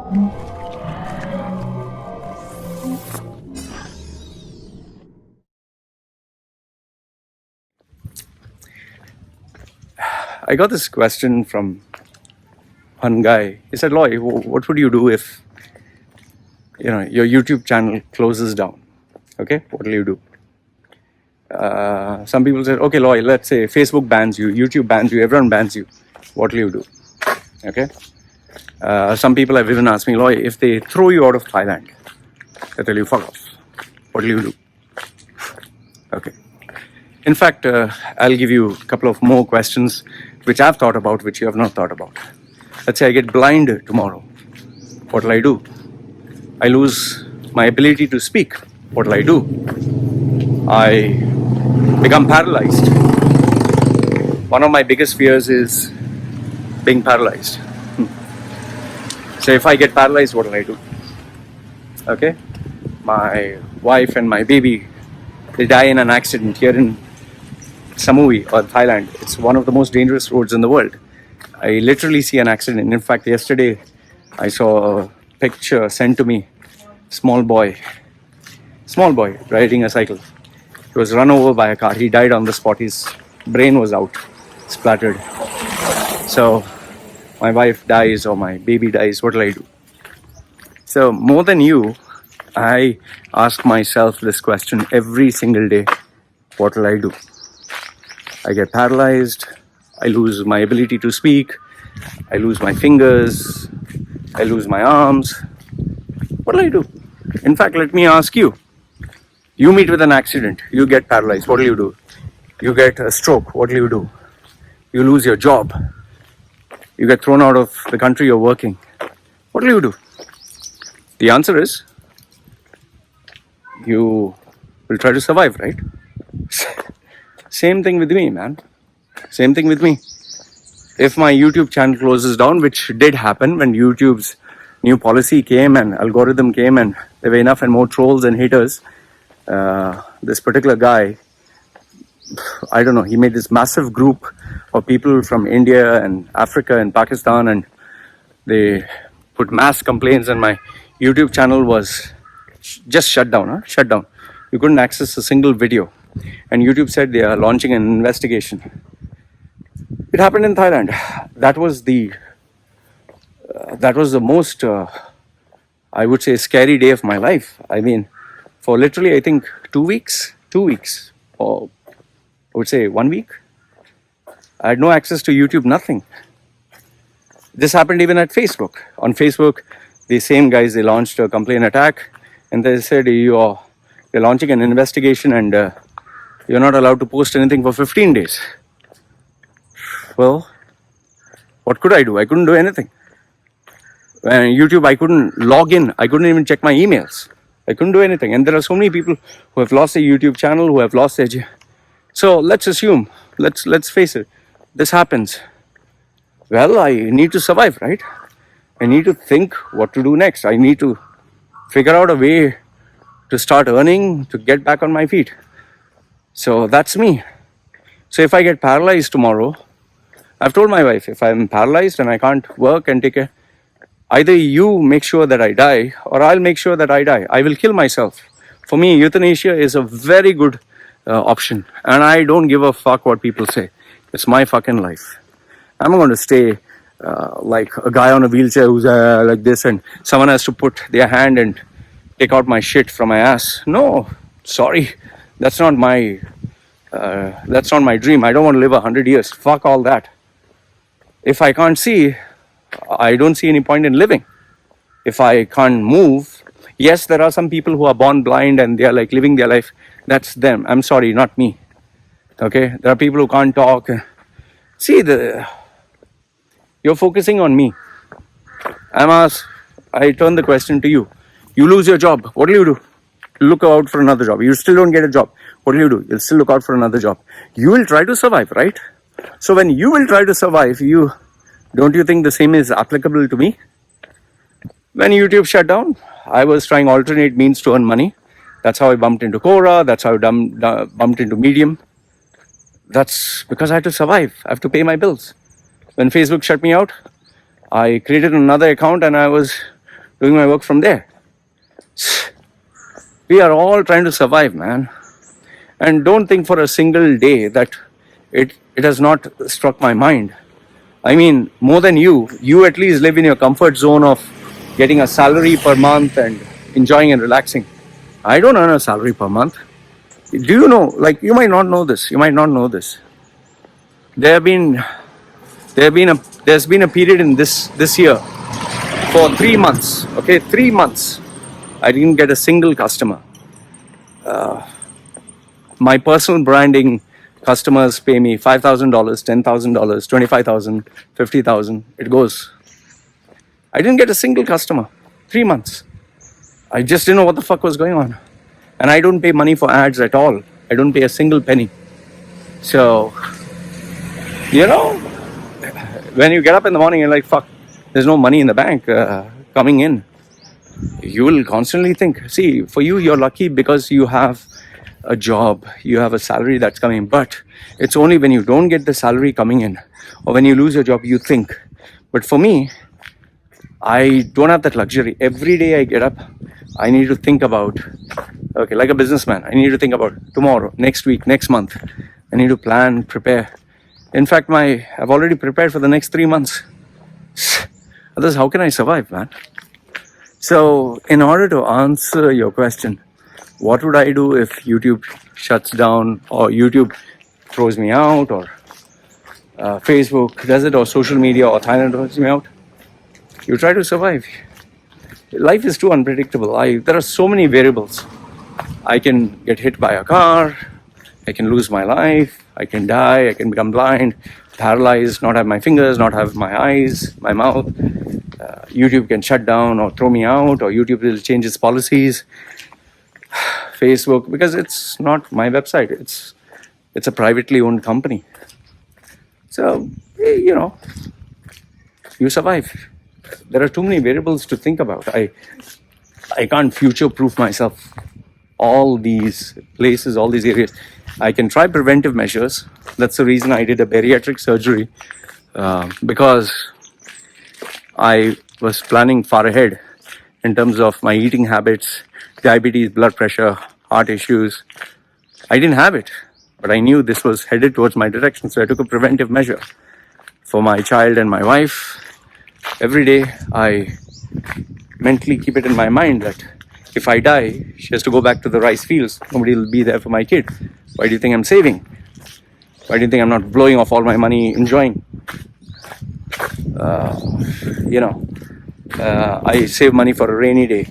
I got this question from one guy. He said, Loy, what would you do if your YouTube channel closes down? Okay, what will you do? Some people said, okay, Loy, let's say Facebook bans you, YouTube bans you, everyone bans you. What will you do? Okay. Some people have even asked me, Loy, if they throw you out of Thailand, they tell you, fuck off. What will you do? Okay. In fact, I'll give you a couple of more questions which I've thought about, which you have not thought about. Let's say I get blind tomorrow. What will I do? I lose my ability to speak. What will I do? I become paralyzed. One of my biggest fears is being paralyzed. So if I get paralyzed, what will I do? Okay? My wife and my baby, they die in an accident here in Samui or Thailand. It's one of the most dangerous roads in the world. I literally see an accident. In fact, yesterday I saw a picture sent to me. Small boy riding a cycle. He was run over by a car. He died on the spot. His brain was out, splattered. So my wife dies or my baby dies. What will I do? So more than you, I ask myself this question every single day. What will I do? I get paralyzed. I lose my ability to speak. I lose my fingers. I lose my arms. What will I do? In fact, let me ask you. You meet with an accident. You get paralyzed. What will you do? You get a stroke. What will you do? You lose your job. You get thrown out of the country you're working. What will you do? The answer is, you will try to survive, right? Same thing with me, man. Same thing with me. If my YouTube channel closes down, which did happen when YouTube's new policy came and algorithm came and there were enough and more trolls and haters, this particular guy, I don't know, he made this massive group of people from India and Africa and Pakistan, and they put mass complaints, and my YouTube channel was just shut down. Shut down. You couldn't access a single video. And YouTube said they are launching an investigation. It happened in Thailand. That was the most, I would say, scary day of my life. I mean, for literally, I think 2 weeks, or I would say 1 week, I had no access to YouTube, nothing. This happened even at Facebook. On Facebook, the same guys, they launched a complaint attack, and they said, they're launching an investigation and you're not allowed to post anything for 15 days. Well, what could I do? I couldn't do anything. YouTube, I couldn't log in. I couldn't even check my emails. I couldn't do anything. And there are so many people who have lost their YouTube channel, who have lost their... So let's assume, let's face it, this happens. Well, I need to survive, right? I need to think what to do next. I need to figure out a way to start earning, to get back on my feet. So that's me. So if I get paralyzed tomorrow, I've told my wife, if I'm paralyzed and I can't work and take care, either you make sure that I die or I'll make sure that I die. I will kill myself. For me, euthanasia is a very good option. And I don't give a fuck what people say. It's my fucking life. I'm not going to stay like a guy on a wheelchair who's like this and someone has to put their hand and take out my shit from my ass. No, sorry. That's not my dream. I don't want to live 100 years. Fuck all that. If I can't see, I don't see any point in living. If I can't move, yes, there are some people who are born blind and they are like living their life. That's them. I'm sorry, not me. Okay? There are people who can't talk. See, you're focusing on me. I turn the question to you. You lose your job. What will you do? Look out for another job. You still don't get a job. What will you do? You'll still look out for another job. You will try to survive, right? So when you will try to survive, don't you think the same is applicable to me? When YouTube shut down, I was trying alternate means to earn money. That's how I bumped into Quora. That's how I bumped into Medium. That's because I had to survive. I have to pay my bills. When Facebook shut me out, I created another account and I was doing my work from there. We are all trying to survive, man. And don't think for a single day that it has not struck my mind. I mean, more than you at least live in your comfort zone of getting a salary per month and enjoying and relaxing. I don't earn a salary per month. Do you know, like, you might not know this. There's been a period in this year for 3 months. Okay, 3 months. I didn't get a single customer. My personal branding customers pay me $5,000, $10,000, $25,000, $50,000. It goes. I didn't get a single customer. 3 months. I just didn't know what the fuck was going on. And I don't pay money for ads at all. I don't pay a single penny. So, when you get up in the morning, you're like, fuck, there's no money in the bank coming in. You will constantly think, see, for you, you're lucky because you have a job, you have a salary that's coming. But it's only when you don't get the salary coming in or when you lose your job, you think. But for me, I don't have that luxury. Every day I get up, I need to think about, okay, like a businessman, I need to think about tomorrow, next week, next month. I need to plan, prepare. In fact, I've already prepared for the next 3 months. Otherwise, how can I survive, man? So, in order to answer your question, what would I do if YouTube shuts down or YouTube throws me out or Facebook does it or social media or Thailand throws me out? You try to survive. Life is too unpredictable. There are so many variables. I can get hit by a car. I can lose my life. I can die. I can become blind, paralyzed, not have my fingers, not have my eyes, my mouth. YouTube can shut down or throw me out, or YouTube will change its policies. Facebook, because it's not my website. It's a privately owned company. So, you survive. There are too many variables to think about. I can't future-proof myself. All these places, all these areas. I can try preventive measures. That's the reason I did a bariatric surgery, because I was planning far ahead in terms of my eating habits, diabetes, blood pressure, heart issues. I didn't have it, but I knew this was headed towards my direction, so I took a preventive measure for my child and my wife. Every day I mentally keep it in my mind that if I die, she has to go back to the rice fields. Nobody will be there for my kid. Why do you think I'm saving? Why do you think I'm not blowing off all my money enjoying? I save money for a rainy day.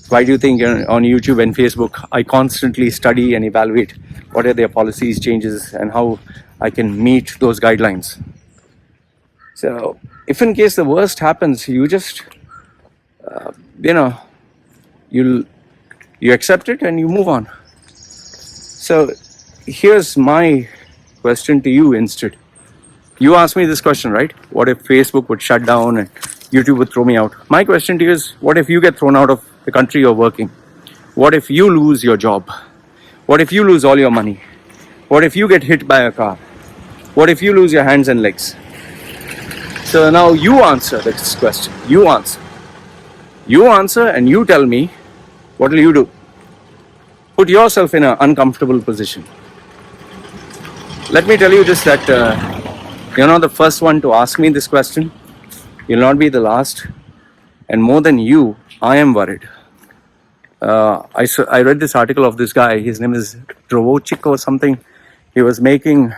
Why do you think on YouTube and Facebook I constantly study and evaluate what are their policies, changes, and how I can meet those guidelines? So if in case the worst happens, you just, you accept it and you move on. So here's my question to you instead. You asked me this question, right? What if Facebook would shut down and YouTube would throw me out? My question to you is, what if you get thrown out of the country you're working? What if you lose your job? What if you lose all your money? What if you get hit by a car? What if you lose your hands and legs? So now you answer this question. You answer. You answer and you tell me, what will you do? Put yourself in an uncomfortable position. Let me tell you this, that you're not the first one to ask me this question. You'll not be the last. And more than you, I am worried. I read this article of this guy. His name is Drovochik or something. He was making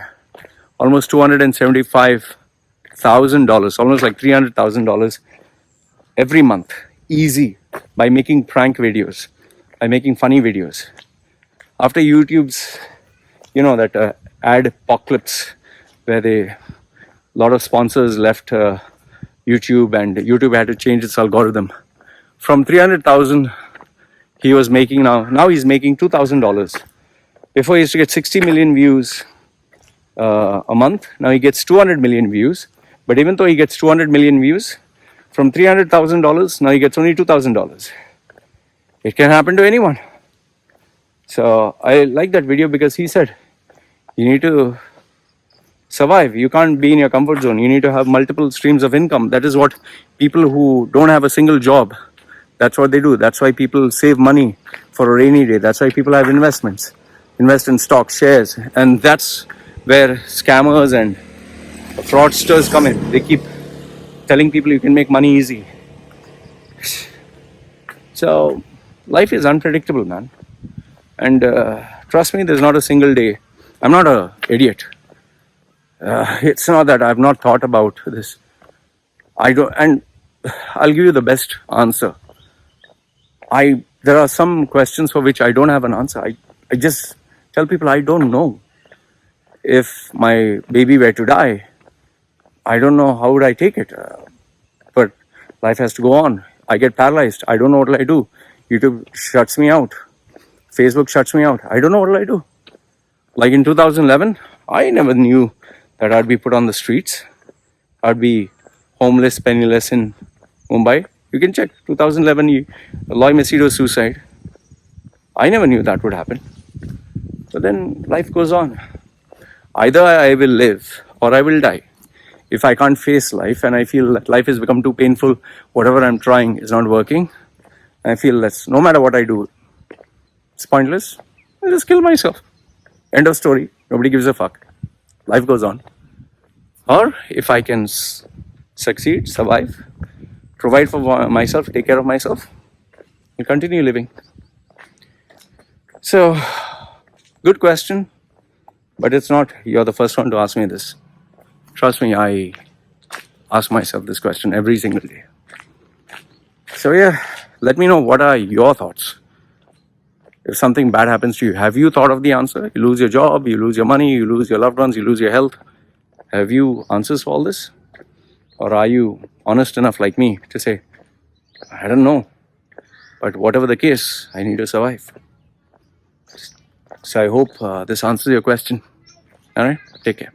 almost $275,000, almost like $300,000 every month, easy, by making prank videos, by making funny videos. After YouTube's, that ad apocalypse, where a lot of sponsors left YouTube and YouTube had to change its algorithm. From 300,000 he was making now he's making $2,000. Before he used to get 60 million views a month. Now he gets 200 million views. But even though he gets 200 million views, from $300,000, now he gets only $2,000. It can happen to anyone. So I like that video because he said, you need to survive. You can't be in your comfort zone. You need to have multiple streams of income. That is what people who don't have a single job, That's what they do. That's why people save money for a rainy day. That's why people have investments, invest in stocks, shares, and that's where scammers and fraudsters come in. They keep telling people you can make money easy. So life is unpredictable, man. And trust me, there's not a single day. I'm not an idiot. It's not that I've not thought about this. I don't, and I'll give you the best answer. There are some questions for which I don't have an answer. I just tell people I don't know. If my baby were to die, I don't know how would I take it. But life has to go on. I get paralyzed. I don't know what will I do. YouTube shuts me out. Facebook shuts me out. I don't know what will I do. Like in 2011, I never knew that I'd be put on the streets. I'd be homeless, penniless in Mumbai. You can check 2011 Loy Machedo suicide. I never knew that would happen. But then life goes on. Either I will live or I will die. If I can't face life and I feel that life has become too painful, whatever I'm trying is not working, I feel that no matter what I do, it's pointless, I'll just kill myself. End of story. Nobody gives a fuck. Life goes on. Or if I can succeed, survive, provide for myself, take care of myself, I'll continue living. So, good question. But it's not, you're the first one to ask me this. Trust me, I ask myself this question every single day. So yeah, let me know what are your thoughts. If something bad happens to you, have you thought of the answer? You lose your job, you lose your money, you lose your loved ones, you lose your health. Have you answers for all this? Or are you honest enough like me to say, I don't know, but whatever the case, I need to survive. So I hope this answers your question. All right, take care.